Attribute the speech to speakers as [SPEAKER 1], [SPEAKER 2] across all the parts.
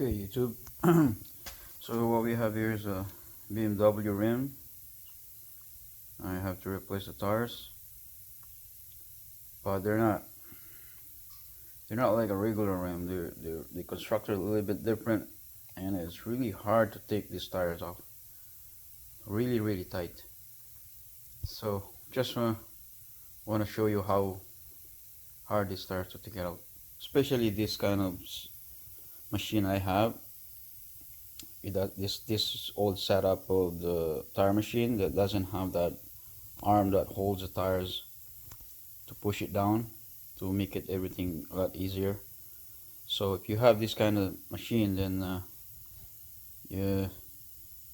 [SPEAKER 1] Okay, YouTube. So what we have here is a BMW rim. I have to replace the tires, but they're not like a regular rim. They constructed a little bit different, and it's really hard to take these tires off. Really tight. So just want to show you how hard these tires to take it out, especially this kind of machine I have. This old setup of the tire machine that doesn't have that arm that holds the tires to push it down to make it everything a lot easier. So if you have this kind of machine, then you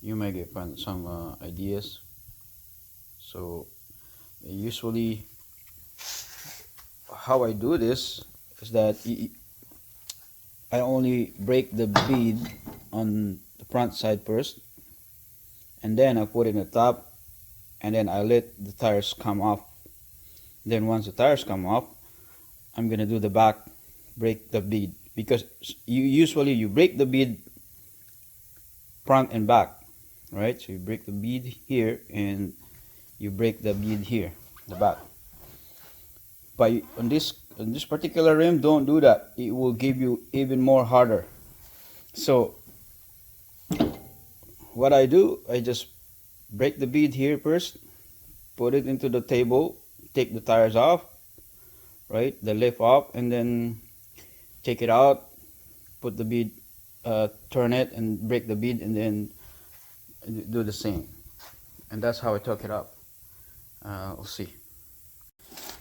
[SPEAKER 1] may get some ideas. So usually how I do this is that I only break the bead on the front side first, and then I put it in the top, and then I let the tires come off. Then once the tires come off, I'm gonna do the back, break the bead, because you break the bead front and back, right? So you break the bead here and you break the bead here, the back. But on this particular rim, don't do that. It will give you even more harder. So what I do, I just break the bead here first, put it into the table, take the tires off, right, the lift off, and then take it out, put the bead, turn it and break the bead, and then do the same. And that's how I took it up. We'll see.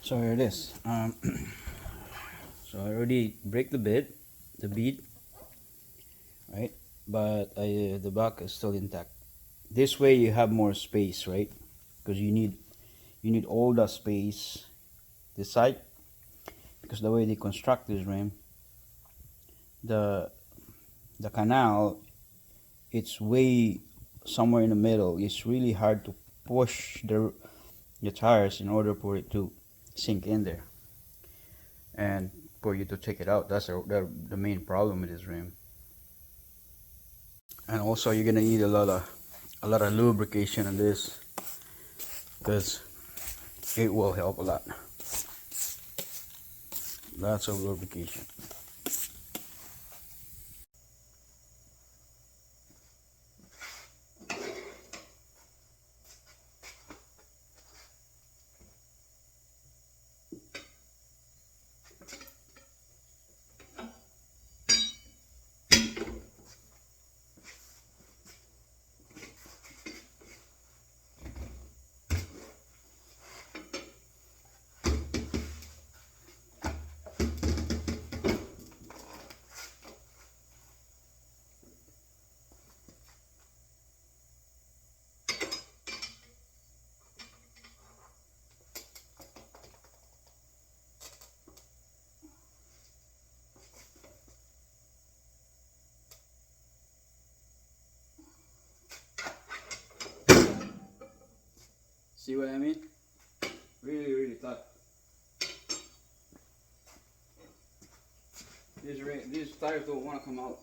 [SPEAKER 1] So here it is. So I already break the bead, right? But the back is still intact. This way you have more space, right? Because you need all the space this side, because the way they construct this rim, the canal, it's way somewhere in the middle. It's really hard to push the tires in order for it to sink in there and for you to take it out. That's the main problem with this rim. And also you're gonna need a lot of lubrication on this, because it will help a lot. Lots of lubrication. See what I mean? Really tough. These tires don't want to come out.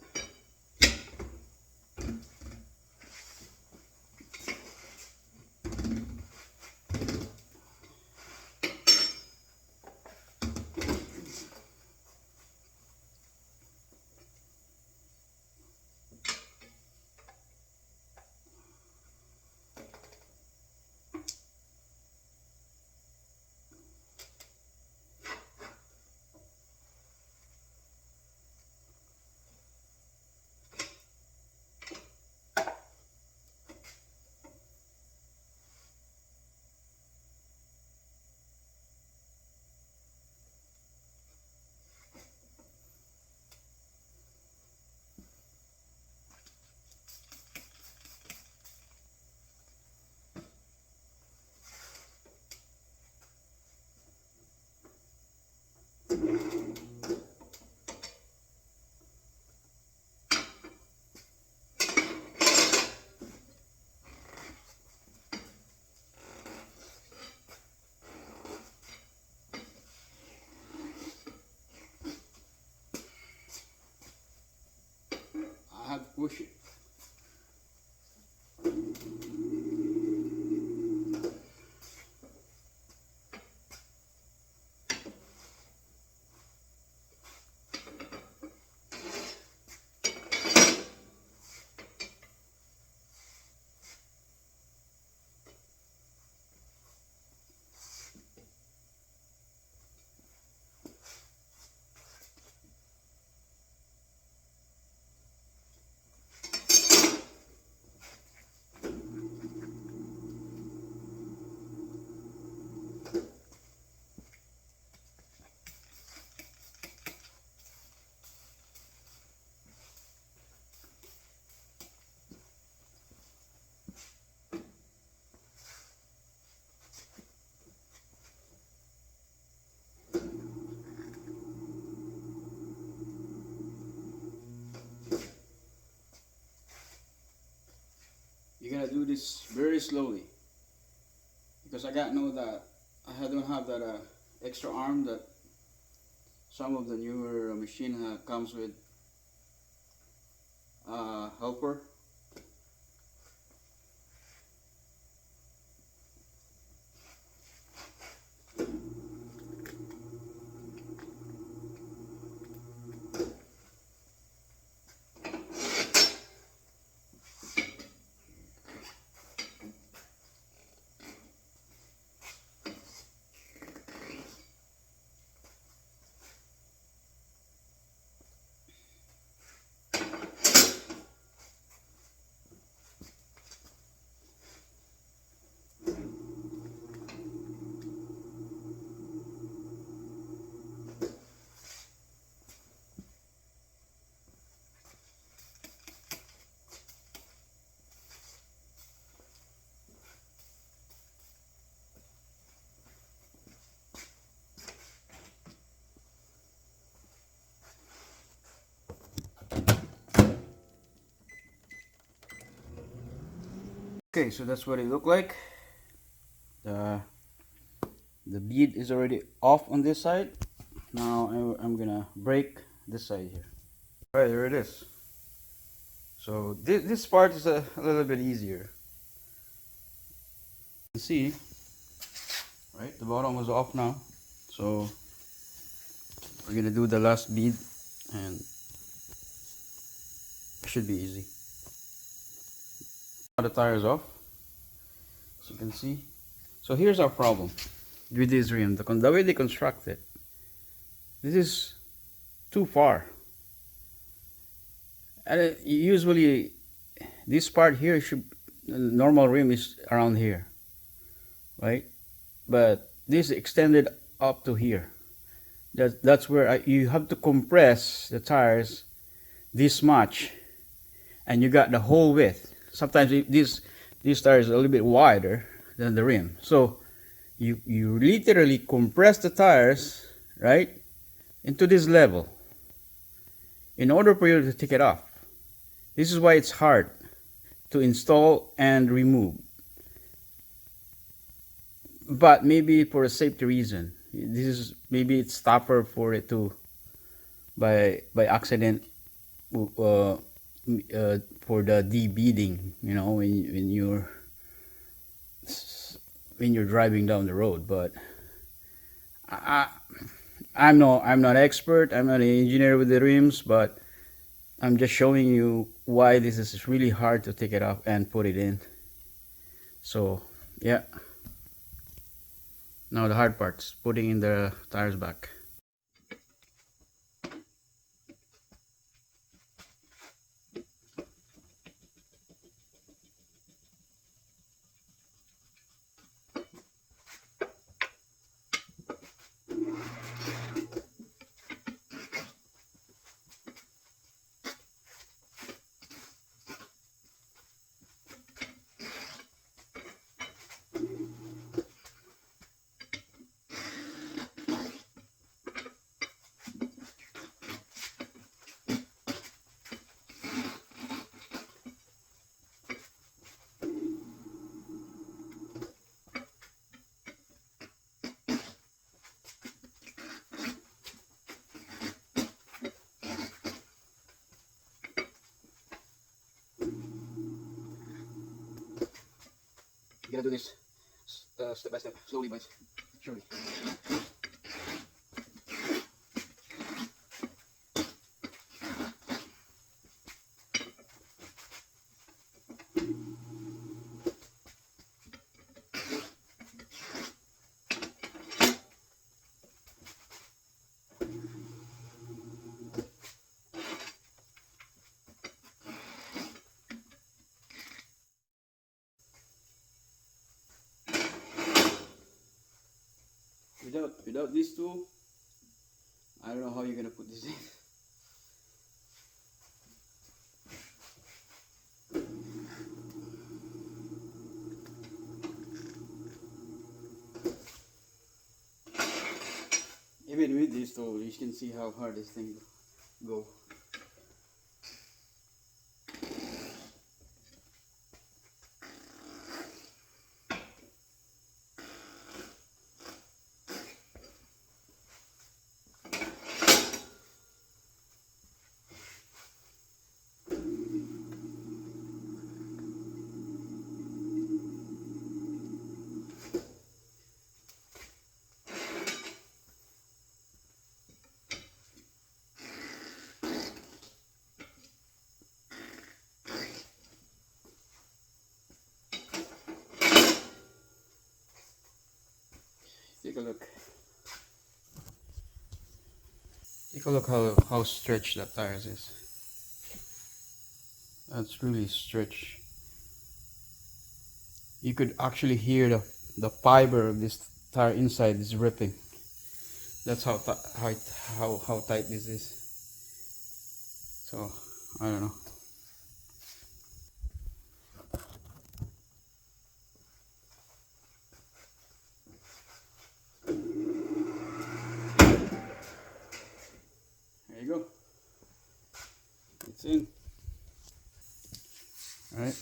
[SPEAKER 1] have to push it. You're gonna do this very slowly because I got know that don't have that extra arm that some of the newer machine comes with helper. Okay, so that's what it looked like. The the bead is already off on this side. Now I'm gonna break this side here. All right, there it is. So this part is a little bit easier. You can see, right? The bottom was off now. So we're gonna do the last bead and it should be easy. Now the tire is off, as you can see. So here's our problem with this rim. The way they construct it, this is too far. And usually this part here should, normal rim is around here, right? But this extended up to here. That's where you have to compress the tires this much, and you got the whole width. Sometimes these tires are a little bit wider than the rim, so you literally compress the tires right into this level in order for you to take it off. This is why it's hard to install and remove. But maybe for a safety reason, this is maybe it's tougher for it to by accident for the de-beading, you know, when you're driving down the road. But I'm not expert. I'm not an engineer with the rims, but I'm just showing you why this is really hard to take it off and put it in. So yeah, now the hard part's putting in the tires back. You gotta do this step by step, slowly but surely. Without these two, I don't know how you're gonna put this in. Even with this tool, you can see how hard this thing go. Take a look. Take a look how stretched that tires is. That's really stretched. You could actually hear the fiber of this tire inside is ripping. That's how tight this is. So I don't know. There you go. It's in. All right.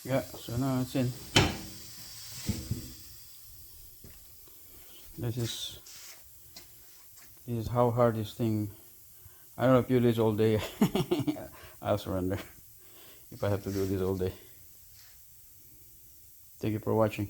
[SPEAKER 1] Yeah, so now it's in. This is how hard this thing. I don't know if you do this all day. I'll surrender if I have to do this all day. Thank you for watching.